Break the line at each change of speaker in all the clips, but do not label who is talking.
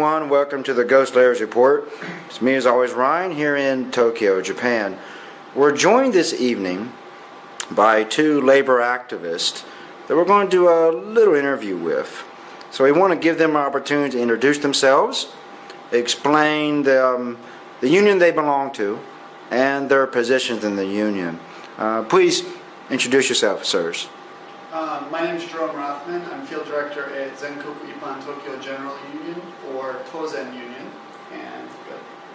everyone. Welcome to the Ghost Layers Report. It's me as always, Ryan, here in Tokyo, Japan. We're joined this evening by two labor activists that we're going to do a little interview with. So we want to give them an opportunity to introduce themselves, explain the union they belong to, and their positions in the union. Please introduce yourself, sirs.
My name is Jerome Rothman. I'm field director at Zenkoku Ippan Tokyo General Union, or Tozen Union.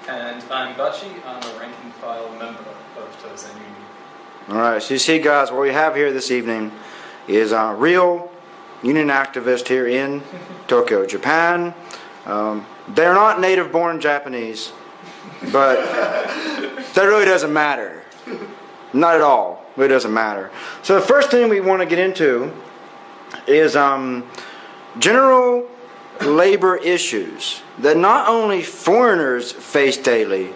And
I'm Bachi. I'm a ranking file member of Tozen Union.
All right, so you see, guys, what we have here this evening is a real union activist here in Tokyo, Japan. They're not native-born Japanese, but that really doesn't matter. Not at all. It really doesn't matter. So the first thing we want to get into is general labor issues that not only foreigners face daily,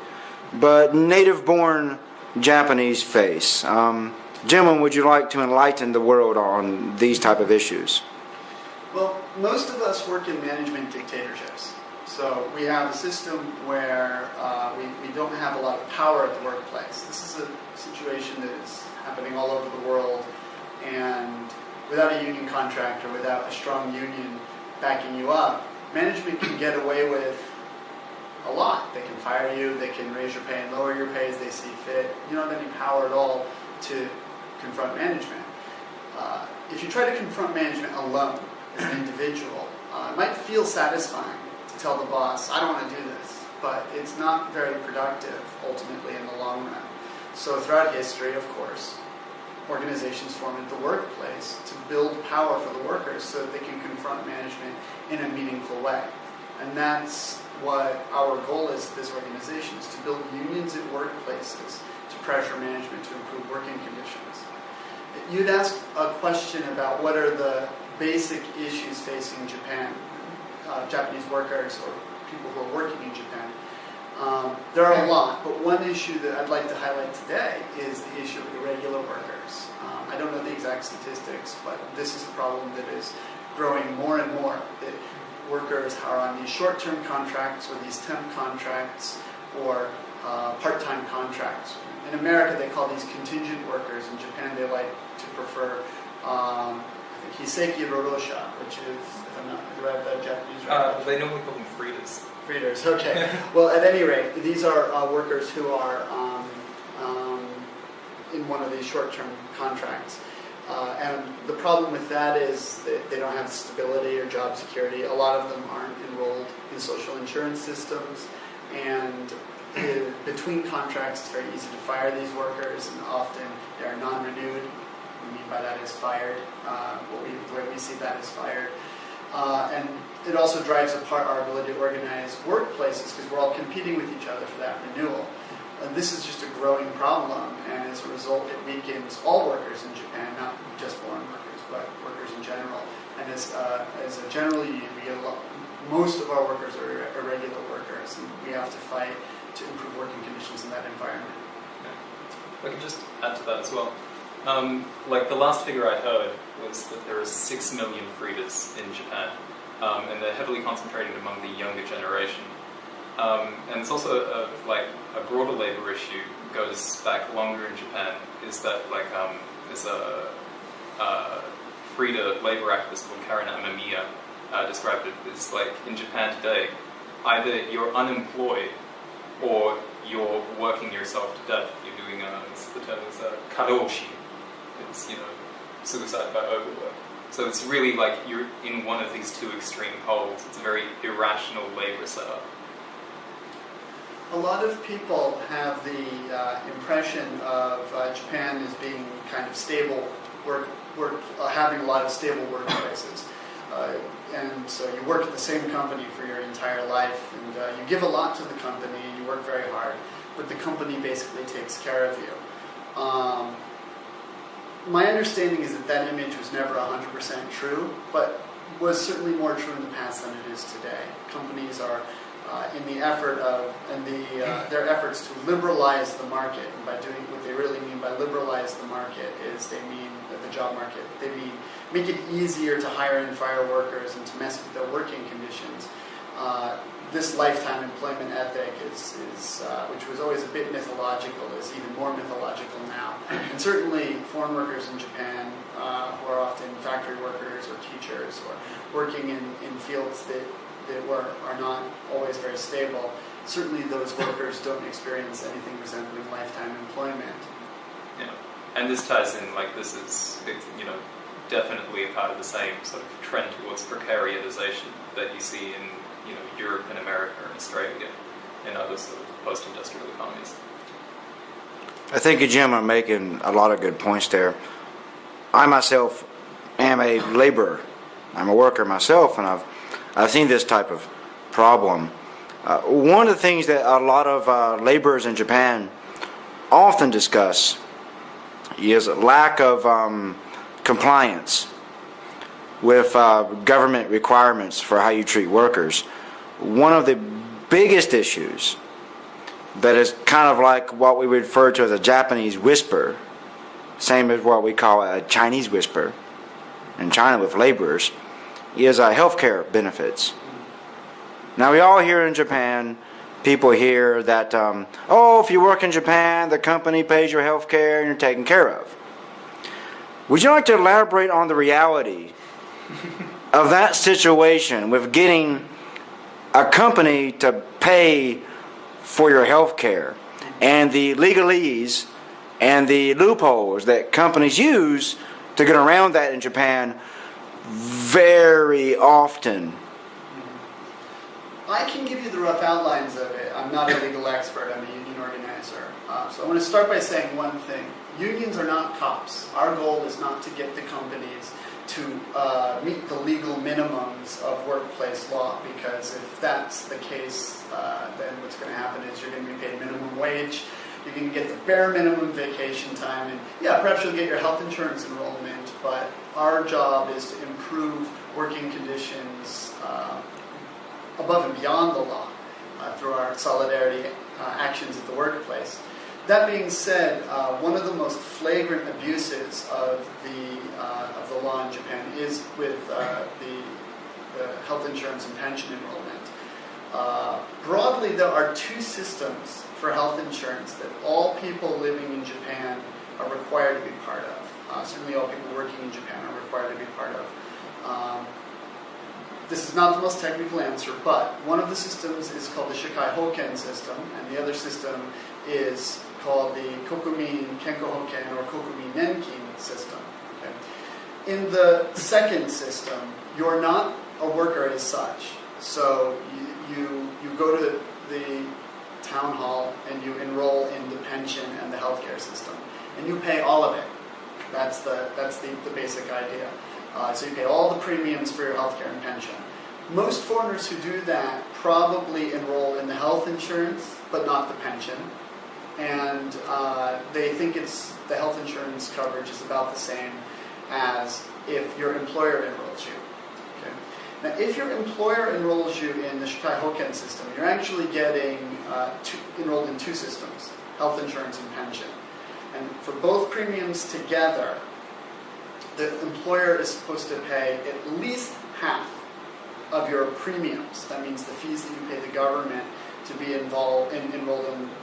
but native-born Japanese face. Gentlemen, would you like to enlighten the world on these type of issues?
well, most of us work in management dictatorships. So we have a system where we don't have a lot of power at the workplace. This is a situation that is happening all over the world, and without a union contract or without a strong union backing you up, management can get away with a lot. They can fire you, they can raise your pay and lower your pay as they see fit. You don't have any power at all to confront management. If you try to confront management alone as an individual, it might feel satisfying to tell the boss, I don't want to do this, but it's not very productive ultimately in the long run. So throughout history, of course, organizations form at the workplace to build power for the workers so that they can confront management in a meaningful way. And that's what our goal is at this organization, is to build unions at workplaces to pressure management to improve working conditions. You'd asked a question about what are the basic issues facing Japan, Japanese workers or people who are working in Japan. There are a lot, but one issue that I'd like to highlight today is the issue of irregular workers. I don't know the exact statistics, but this is a problem that is growing more and more. That workers are on these short-term contracts or these temp contracts or part-time contracts. In America, they call these contingent workers. In Japan, they like to prefer Hiseki Rorosha, which is, if I'm not, do I have that Japanese right?
They normally call them freeders.
Freeders, okay. Well, at any rate, these are workers who are in one of these short-term contracts. And the problem with that is that they don't have stability or job security. A lot of them aren't enrolled in social insurance systems. And between contracts, it's very easy to fire these workers, and often they are non-renewed. What we mean by that is fired. The way we see that is fired. And it also drives apart our ability to organize workplaces because we're all competing with each other for that renewal. And this is just a growing problem, and as a result, it weakens all workers in Japan, not just foreign workers, but workers in general. And as a general union, most of our workers are irregular workers, and we have to fight to improve working conditions in that environment.
Yeah. I can just add to that as well. Like the last figure I heard was that there are 6 million freeders in Japan, and they're heavily concentrated among the younger generation. And it's also a broader labor issue, goes back longer in Japan, is that there's a freeder labor activist called Karen Amamiya described it as like in Japan today, either you're unemployed or you're working yourself to death. You're doing the term is karoshi. It's suicide by overwork. So it's really like you're in one of these two extreme poles. It's a very irrational labor setup.
A lot of people have the impression of Japan as being kind of stable, having a lot of stable workplaces. And so you work at the same company for your entire life, and you give a lot to the company, and you work very hard, but the company basically takes care of you. My understanding is that image was never 100% true, but was certainly more true in the past than it is today. Companies are in the effort of, and their efforts to liberalize the market, and by doing what they really mean by liberalize the market is they mean the job market. They mean make it easier to hire and fire workers and to mess with their working conditions. this lifetime employment ethic which was always a bit mythological, is even more mythological now. And certainly foreign workers in Japan, who are often factory workers or teachers or working in fields that are not always very stable, certainly those workers don't experience anything resembling lifetime employment.
Yeah, and this ties in, like, this is, definitely a part of the same sort of trend towards precaritization that you see in, Europe and America and Australia and other sort of post-industrial economies.
I think you, Jim, are making a lot of good points there. I myself am a laborer. I'm a worker myself, and I've seen this type of problem. One of the things that a lot of laborers in Japan often discuss is lack of compliance with government requirements for how you treat workers. One of the biggest issues that is kind of like what we refer to as a Japanese whisper, same as what we call a Chinese whisper in China with laborers, is healthcare benefits. Now, we all hear in Japan, people hear that, if you work in Japan, the company pays your health care and you're taken care of. Would you like to elaborate on the reality of that situation with getting a company to pay for your health care and the legalese and the loopholes that companies use to get around that in Japan very often?
I can give you the rough outlines of it. I'm not a legal expert. I'm a union organizer. So I want to start by saying one thing. Unions are not cops. Our goal is not to get the companies to meet the legal minimums of workplace law, because if that's the case, then what's going to happen is you're going to be paid minimum wage, you're going to get the bare minimum vacation time, and perhaps you'll get your health insurance enrollment, but our job is to improve working conditions above and beyond the law through our solidarity actions at the workplace. That being said, one of the most flagrant abuses of the law in Japan is with the health insurance and pension enrollment. Broadly, there are two systems for health insurance that all people living in Japan are required to be part of. Certainly all people working in Japan are required to be part of. This is not the most technical answer, but one of the systems is called the Shikai Hoken system, and the other system is called the Kokumin Kenko Hoken or Kokumin Nenkin system. Okay? In the second system, you're not a worker as such. So you go to the town hall and you enroll in the pension and the healthcare system, and you pay all of it. That's the basic idea. So you pay all the premiums for your healthcare and pension. Most foreigners who do that probably enroll in the health insurance, but not the pension. And they think the health insurance coverage is about the same as if your employer enrolls you. Okay? Now, if your employer enrolls you in the Shikai Hoken system, you're actually getting enrolled in two systems, health insurance and pension. And for both premiums together, the employer is supposed to pay at least half of your premiums. That means the fees that you pay the government to be enrolled in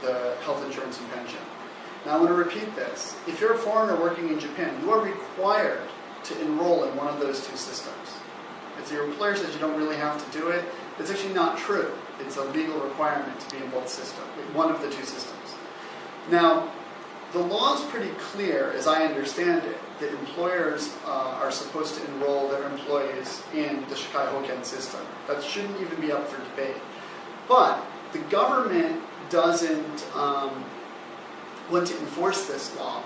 the health insurance and pension. Now I want to repeat this. If you're a foreigner working in Japan, you are required to enroll in one of those two systems. If your employer says you don't really have to do it, it's actually not true. It's a legal requirement to be in both systems, one of the two systems. Now, the law is pretty clear, as I understand it, that employers are supposed to enroll their employees in the Shikai Hoken system. That shouldn't even be up for debate. But the government doesn't want to enforce this law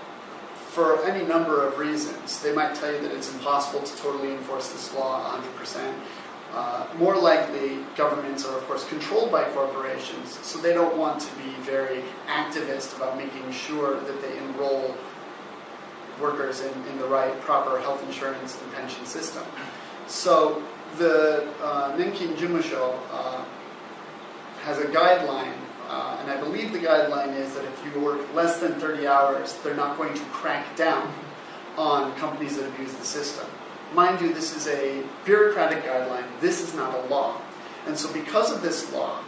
for any number of reasons. They might tell you that it's impossible to totally enforce this law 100%. More likely, governments are, of course, controlled by corporations, so they don't want to be very activist about making sure that they enroll workers in the right, proper health insurance and pension system. So the Nenkin Jumusho has a guideline, and I believe the guideline is that if you work less than 30 hours, they're not going to crack down on companies that abuse the system. Mind you, this is a bureaucratic guideline. This is not a law. And so because of this because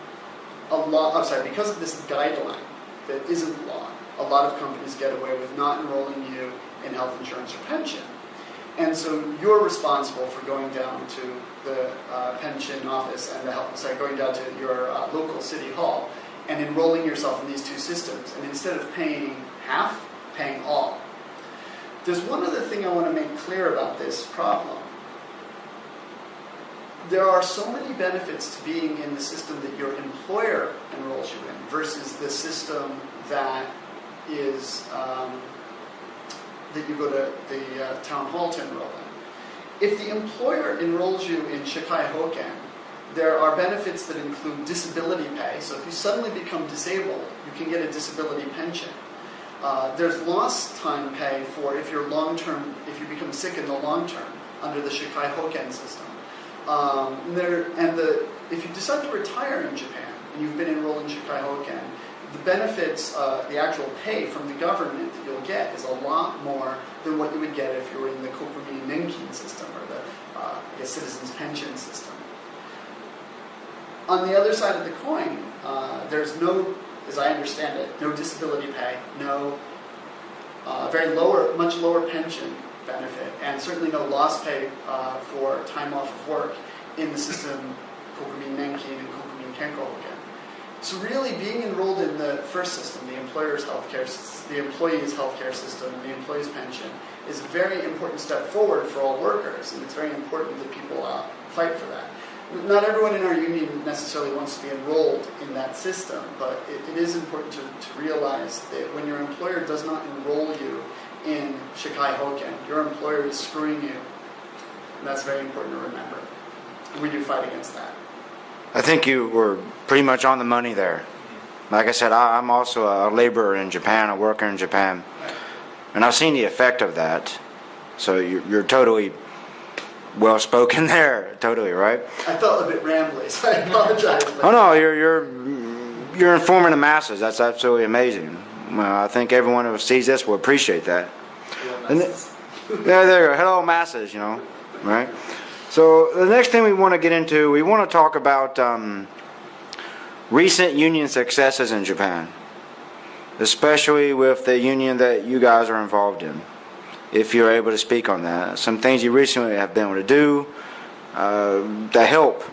of this guideline that isn't law, a lot of companies get away with not enrolling you in health insurance or pension. And so you're responsible for going down to the pension office and going down to your local city hall and enrolling yourself in these two systems. And instead of paying half, paying all. There's one other thing I want to make clear about this problem. There are so many benefits to being in the system that your employer enrolls you in versus the system that is that you go to the town hall to enroll in. If the employer enrolls you in Shikai Hoken, there are benefits that include disability pay. So if you suddenly become disabled, you can get a disability pension. There's lost time pay for if if you become sick in the long term under the Shikai Hoken system. If you decide to retire in Japan and you've been enrolled in Shikai Hoken, the benefits, the actual pay from the government that you'll get is a lot more than what you would get if you were in the Kokumi Nenkin system or the citizens pension system. On the other side of the coin, there's no, as I understand it, no disability pay, no much lower pension benefit, and certainly no loss pay for time off of work in the system Kokumi Nenkin and Kokumi Kenko Hoken. So really, being enrolled in the first system, the employer's healthcare, the employee's healthcare system, and the employee's pension, is a very important step forward for all workers, and it's very important that people fight for that. Not everyone in our union necessarily wants to be enrolled in that system, but it is important to realize that when your employer does not enroll you in Shikai Hoken, your employer is screwing you, and that's very important to remember. And we do fight against that.
I think you were pretty much on the money there. Like I said, I'm also a laborer in Japan, a worker in Japan, and I've seen the effect of that. So you're totally well spoken there, totally right.
I felt a bit rambly, so I apologize.
Oh no, you're informing the masses. That's absolutely amazing. I think everyone who sees this will appreciate that. Yeah, there you go. Hello, masses. Right. So the next thing we want to get into, we want to talk about recent union successes in Japan, especially with the union that you guys are involved in. If you're able to speak on that, some things you recently have been able to do to help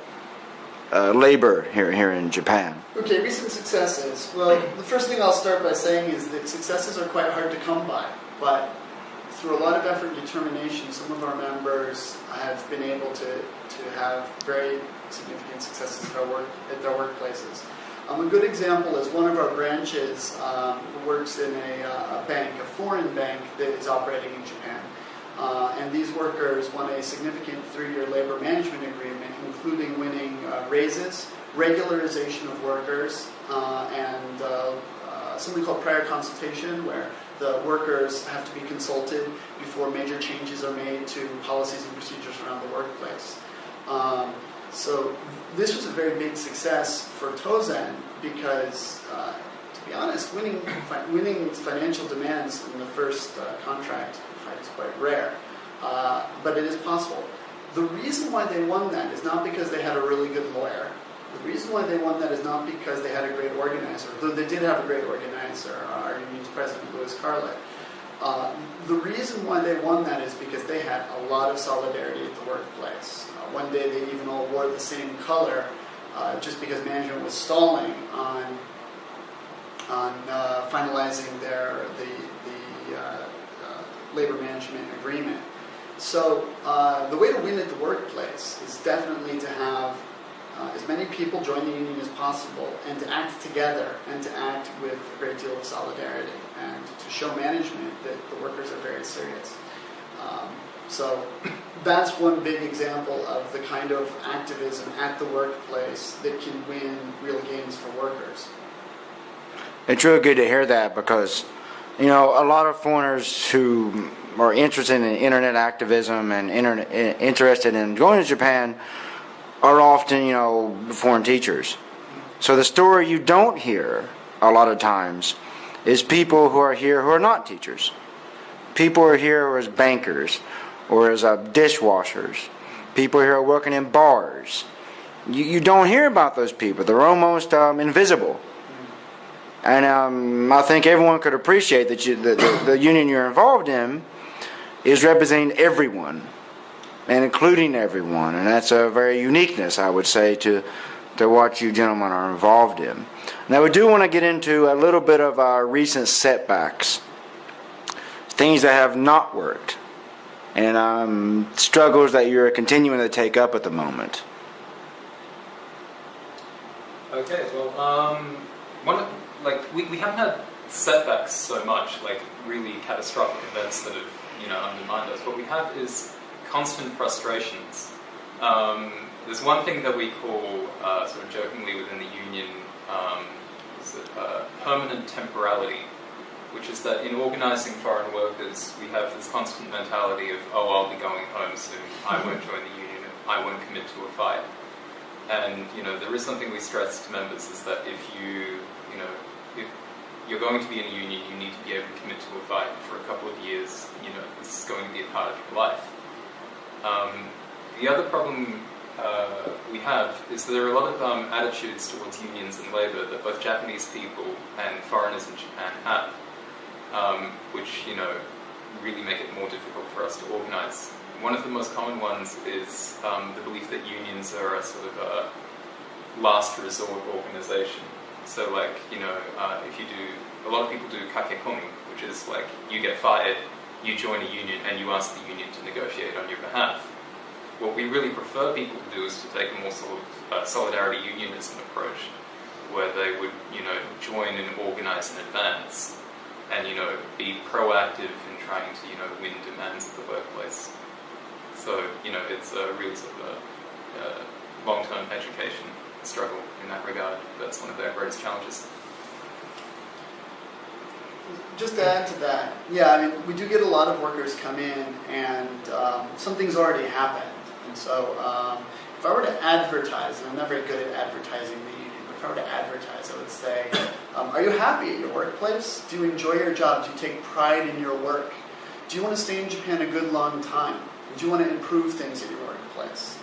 labor here in Japan.
Okay, recent successes. Well, the first thing I'll start by saying is that successes are quite hard to come by, but through a lot of effort and determination, some of our members have been able to have very significant successes at their workplaces. A good example is one of our branches works in a bank, a foreign bank that is operating in Japan. And these workers won a significant 3-year labor management agreement, including winning raises, regularization of workers, and something called prior consultation, where the workers have to be consulted before major changes are made to policies and procedures around the workplace. So this was a very big success for Tozen because, to be honest, winning financial demands in the first contract fight is quite rare, but it is possible. The reason why they won that is not because they had a really good lawyer. The reason why they won that is not because they had a great organizer, though they did have a great organizer, our union's president, Louis Carlet. The reason why they won that is because they had a lot of solidarity at the workplace. One day they even all wore the same color just because management was stalling on finalizing the labor management agreement. So the way to win at the workplace is definitely to have as many people join the union as possible and to act together and to act with a great deal of solidarity and to show management that the workers are very serious. So that's one big example of the kind of activism at the workplace that can win real gains for workers.
It's really good to hear that because, a lot of foreigners who are interested in internet activism and interested in going to Japan are often, foreign teachers. So the story you don't hear a lot of times is people who are here who are not teachers. People are here as bankers or as dishwashers. People here are working in bars. you don't hear about those people. They're almost invisible. And I think everyone could appreciate that the union you're involved in is representing everyone, and including everyone. And that's a very uniqueness, I would say, to what you gentlemen are involved in. Now, we do want to get into a little bit of our recent setbacks, things that have not worked, and struggles that you're continuing to take up at the moment.
Okay, well, we haven't had setbacks so much, like really catastrophic events that have, undermined us. What we have is constant frustrations. There's one thing that we call, sort of jokingly within the union, permanent temporality, which is that in organising foreign workers, we have this constant mentality of, oh, I'll be going home soon, I won't join the union, I won't commit to a fight. And, there is something we stress to members is that if you're going to be in a union, you need to be able to commit to a fight for a couple of years. This is going to be a part of your life. The other problem we have is that there are a lot of attitudes towards unions and labour that both Japanese people and foreigners in Japan have, which, really make it more difficult for us to organise. One of the most common ones is the belief that unions are a sort of a last resort organisation. So, if you do, a lot of people do kakekomi, which is like you get fired, you join a union, and you ask the union to negotiate on your behalf. What we really prefer people to do is to take a more sort of solidarity unionism approach, where they would, join and organise in advance, and, be proactive in trying to, win demands of the workplace. So, it's a real sort of a long-term education struggle in that regard. That's one of their greatest challenges.
Just to add to that, yeah, we do get a lot of workers come in, and something's already happened. And so, if I were to advertise, and I'm not very good at advertising the union, but if I were to advertise, I would say, are you happy at your workplace? Do you enjoy your job? Do you take pride in your work? Do you want to stay in Japan a good long time? Do you want to improve things at your workplace?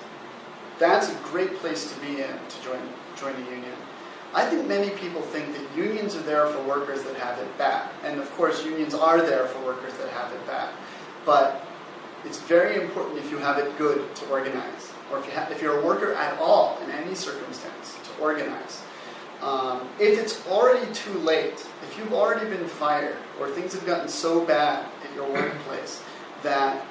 That's a great place to be in, to join a union. I think many people think that unions are there for workers that have it bad. And of course, unions are there for workers that have it bad. But it's very important, if you have it good, to organize. Or if you're a worker at all, in any circumstance, to organize. If it's already too late, if you've already been fired, or things have gotten so bad at your workplace that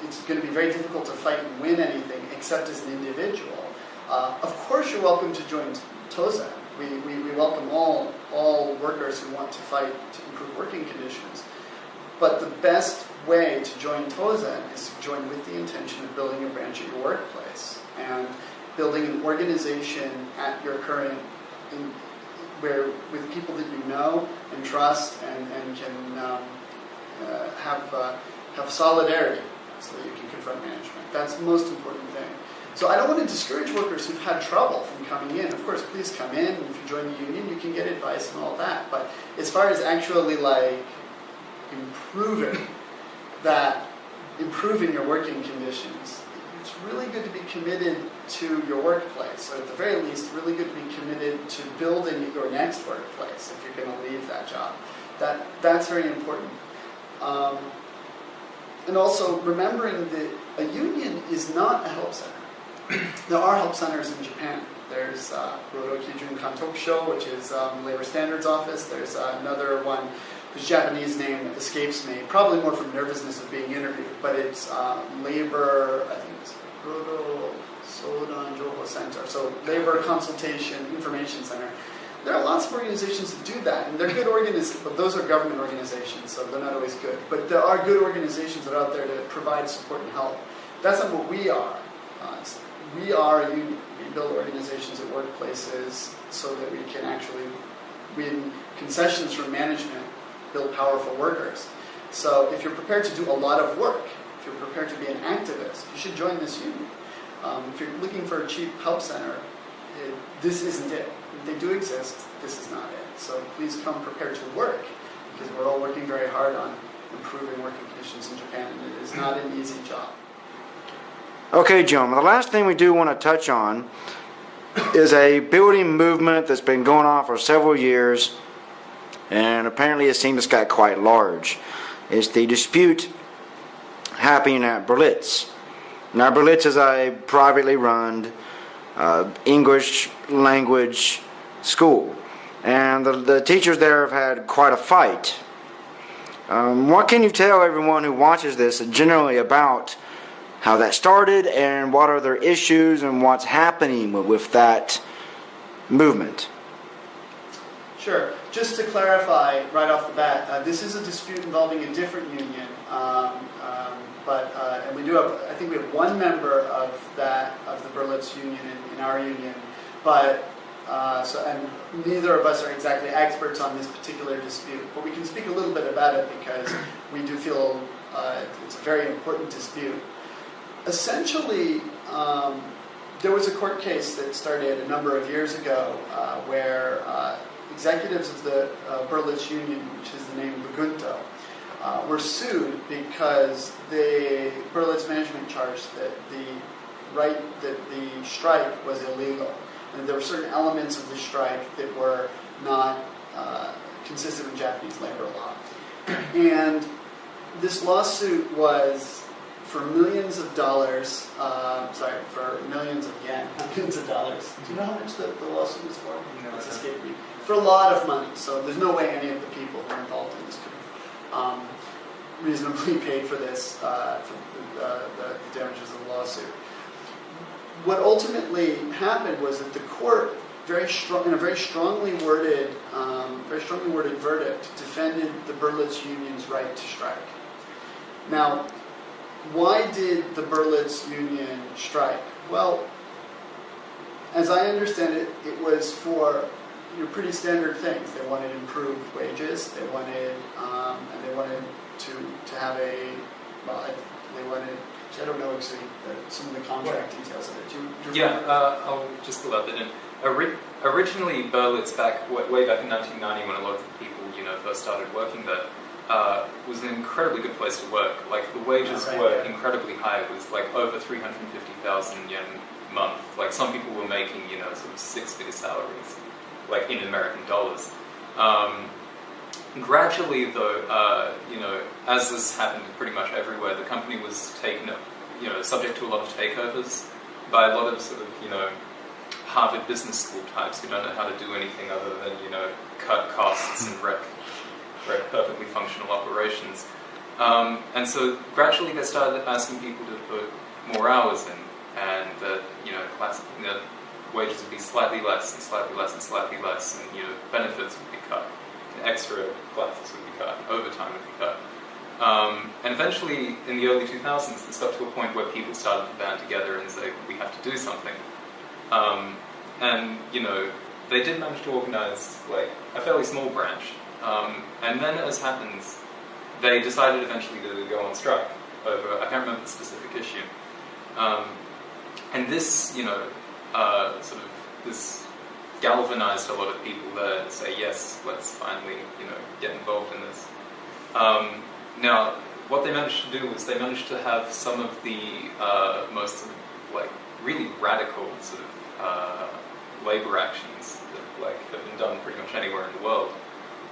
it's going to be very difficult to fight and win anything except as an individual, of course you're welcome to join Tozen. We welcome all workers who want to fight to improve working conditions. But the best way to join Tozen is to join with the intention of building a branch at your workplace and building an organization at your current, with people that you know and trust and can have solidarity so that you can confront management. That's the most important thing. So I don't want to discourage workers who've had trouble from coming in. Of course, please come in, and if you join the union, you can get advice and all that. But as far as actually improving your working conditions, it's really good to be committed to your workplace. So at the very least, really good to be committed to building your next workplace if you're going to leave that job. That's very important. And also remembering that a union is not a help center. There are help centers in Japan. There's Rodo Kijun Kantokusho, which is Labor Standards Office. There's another one whose Japanese name escapes me, probably more from nervousness of being interviewed, but it's Labor, I think it's Rodo Sodan Joho Center, so Labor Consultation Information Center. There are lots of organizations that do that, and they're good organizations, but those are government organizations, so they're not always good. But there are good organizations that are out there to provide support and help. That's not what we are. We are a union. We build organizations at workplaces so that we can actually win concessions from management, build powerful workers. So if you're prepared to do a lot of work, if you're prepared to be an activist, you should join this union. If you're looking for a cheap help center, this isn't it. They do exist, this is not it. So please come prepared to work, because we're all working very hard on improving working conditions in Japan, and it is not an easy job.
Okay, gentlemen, the last thing we do want to touch on is a building movement that's been going on for several years, and apparently it seems it's got quite large. It's the dispute happening at Berlitz. Now, Berlitz is a privately run English language school, and the teachers there have had quite a fight. What can you tell everyone who watches this generally about how that started, and what are their issues, and what's happening with that movement?
Sure. Just to clarify right off the bat, this is a dispute involving a different union, and we do have, I think we have one member of the Berlitz Union in our union, but and neither of us are exactly experts on this particular dispute, but we can speak a little bit about it because we do feel it's a very important dispute. Essentially, there was a court case that started a number of years ago where executives of the Berlitz Union, which is the name Bergunto, were sued because the Berlitz management charged that the strike was illegal, and there were certain elements of the strike that were not consistent with Japanese labor law. And this lawsuit was for millions of dollars, for millions of yen, millions of dollars. Do you know how much the lawsuit was for?
No,
it's escaped me. For a lot of money, so there's no way any of the people who are involved in this could have reasonably paid for this, for the damages of the lawsuit. What ultimately happened was that the court, in a very strongly worded verdict, defended the Berlitz Union's right to strike. Now, why did the Berlitz Union strike? Well, as I understand it, it was for pretty standard things. They wanted improved wages. They wanted, and they wanted to have they wanted. I don't know actually some of the contract details of it. Do you
I'll just pull up that in. Originally, Berlitz, way back in 1990, when a lot of the people first started working there, was an incredibly good place to work. Like the wages were incredibly high. It was like over 350,000 yen a month. Like some people were making sort of six-figure salaries, like in American dollars. Gradually, though, as this happened pretty much everywhere, the company was taken up, subject to a lot of takeovers by a lot of sort of, Harvard Business School types who don't know how to do anything other than, cut costs and wreck perfectly functional operations. And so gradually they started asking people to put more hours in, and that, wages would be slightly less and slightly less and slightly less, and, benefits would be cut. Extra classes would be cut, overtime would be cut. And eventually, in the early 2000s, this got to a point where people started to band together and say, we have to do something. And, they did manage to organize, like, a fairly small branch. And then, as happens, they decided eventually to go on strike over, I can't remember the specific issue. And this, this galvanized a lot of people there to say, yes, let's finally, get involved in this. Now, what they managed to do was they managed to have some of the most, really radical sort of labor actions that, have been done pretty much anywhere in the world.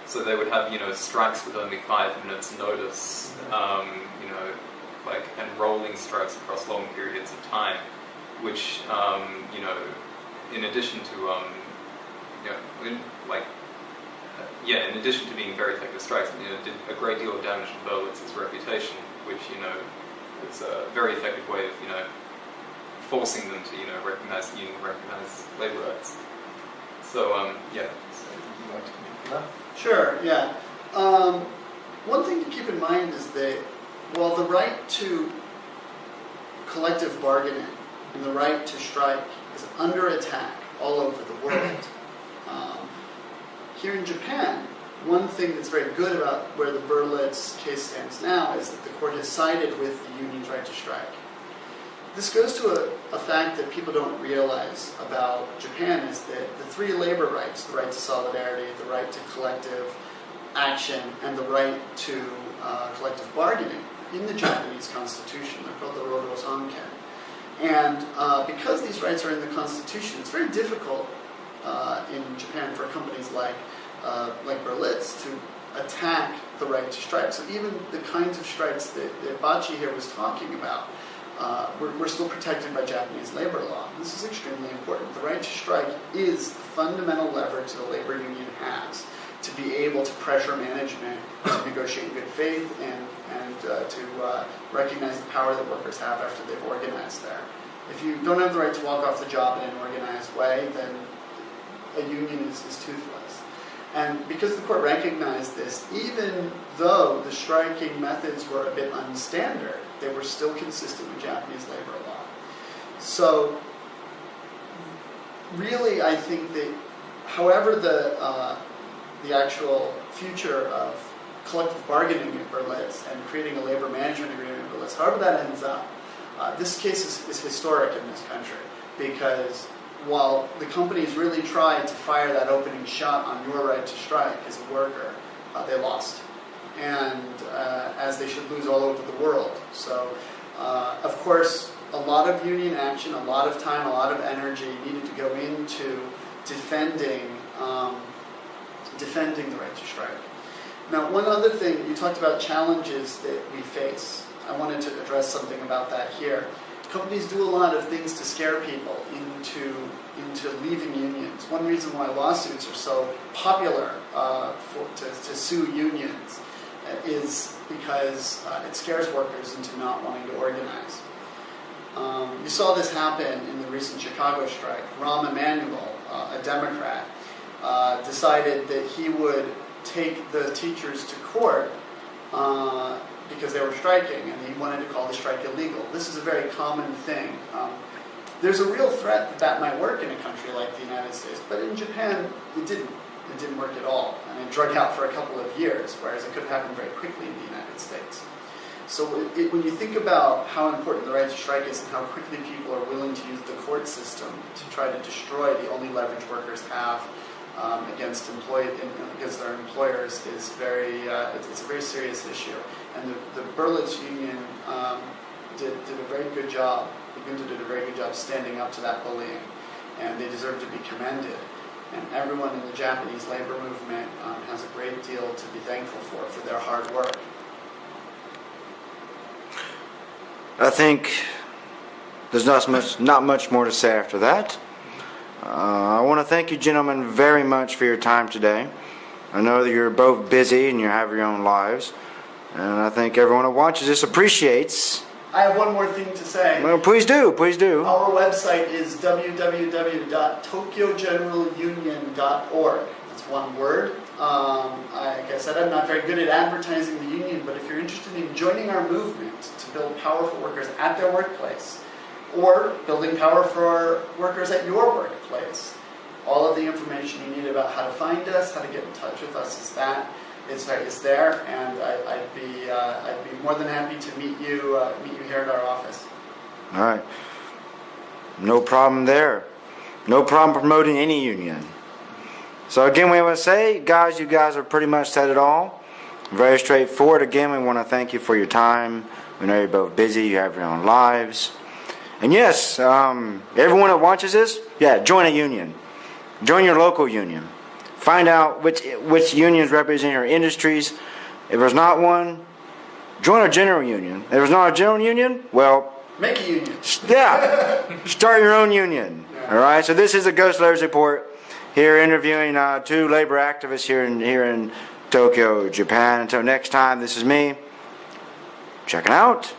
So they would have, strikes with only 5 minutes notice, and rolling strikes across long periods of time, which, in addition to, in addition to being very effective strikes, did a great deal of damage to Berlitz's reputation, which, was a very effective way of, forcing them to, recognize the union, recognize labor rights. So, so would you like to continue for that?
Sure, yeah. One thing to keep in mind is that while the right to collective bargaining and the right to strike is under attack all over the world, here in Japan, one thing that's very good about where the Berlitz case stands now is that the court has sided with the union's right to strike. This goes to a fact that people don't realize about Japan is that the three labor rights, the right to solidarity, the right to collective action, and the right to collective bargaining in the Japanese constitution, they're called the Rodo Sanken. And because these rights are in the Constitution, it's very difficult in Japan for companies like Berlitz to attack the right to strike. So even the kinds of strikes that Bachi here was talking about, we're still protected by Japanese labor law. This is extremely important. The right to strike is the fundamental leverage that a labor union has to be able to pressure management to negotiate in good faith and to recognize the power that workers have after they've organized there. If you don't have the right to walk off the job in an organized way, then a union is toothless. And because the court recognized this, even though the striking methods were a bit unstandard, they were still consistent with Japanese labor law. So really, I think that however the actual future of collective bargaining at Berlitz and creating a labor management agreement at Berlitz, however that ends up, this case is historic in this country because while the companies really tried to fire that opening shot on your right to strike as a worker, they lost. And as they should lose all over the world. So, of course, a lot of union action, a lot of time, a lot of energy needed to go into defending the right to strike. Now, one other thing, you talked about challenges that we face. I wanted to address something about that here. Companies do a lot of things to scare people into leaving unions. One reason why lawsuits are so popular to sue unions is because it scares workers into not wanting to organize. You saw this happen in the recent Chicago strike. Rahm Emanuel, a Democrat, decided that he would take the teachers to court because they were striking, and he wanted to call the strike illegal. This is a very common thing. There's a real threat that might work in a country like the United States, but in Japan, it didn't. It didn't work at all, and it drug out for a couple of years, whereas it could have happened very quickly in the United States. So when you think about how important the right to strike is and how quickly people are willing to use the court system to try to destroy the only leverage workers have against their employers, is it's a very serious issue. And the Berlitz Union did a very good job. The Gunta did a very good job standing up to that bullying, and they deserve to be commended. And everyone in the Japanese labor movement has a great deal to be thankful for their hard work.
I think there's not much more to say after that. I want to thank you gentlemen very much for your time today. I know that you're both busy and you have your own lives, and I think everyone who watches this appreciates.
I have one more thing to say.
Well, please do, please do.
Our website is www.tokyogeneralunion.org. That's one word. Like I said, I'm not very good at advertising the union, but if you're interested in joining our movement to build powerful workers at their workplace, or building power for workers at your workplace, all of the information you need about how to find us, how to get in touch with us is there, and I'd be more than happy to meet you here at our office.
All right. No problem there. No problem promoting any union. So again, we want to say, guys, you guys have pretty much said it all. Very straightforward. Again, we want to thank you for your time. We know you're both busy. You have your own lives. And yes, everyone that watches this, join a union. Join your local union. Find out which unions represent your industries. If there's not one, join a general union. If there's not a general union, well,
make a union.
Yeah, start your own union. All right. So this is the Ghost Laborers Report. Here interviewing two labor activists here in Tokyo, Japan. Until next time, this is me checking out.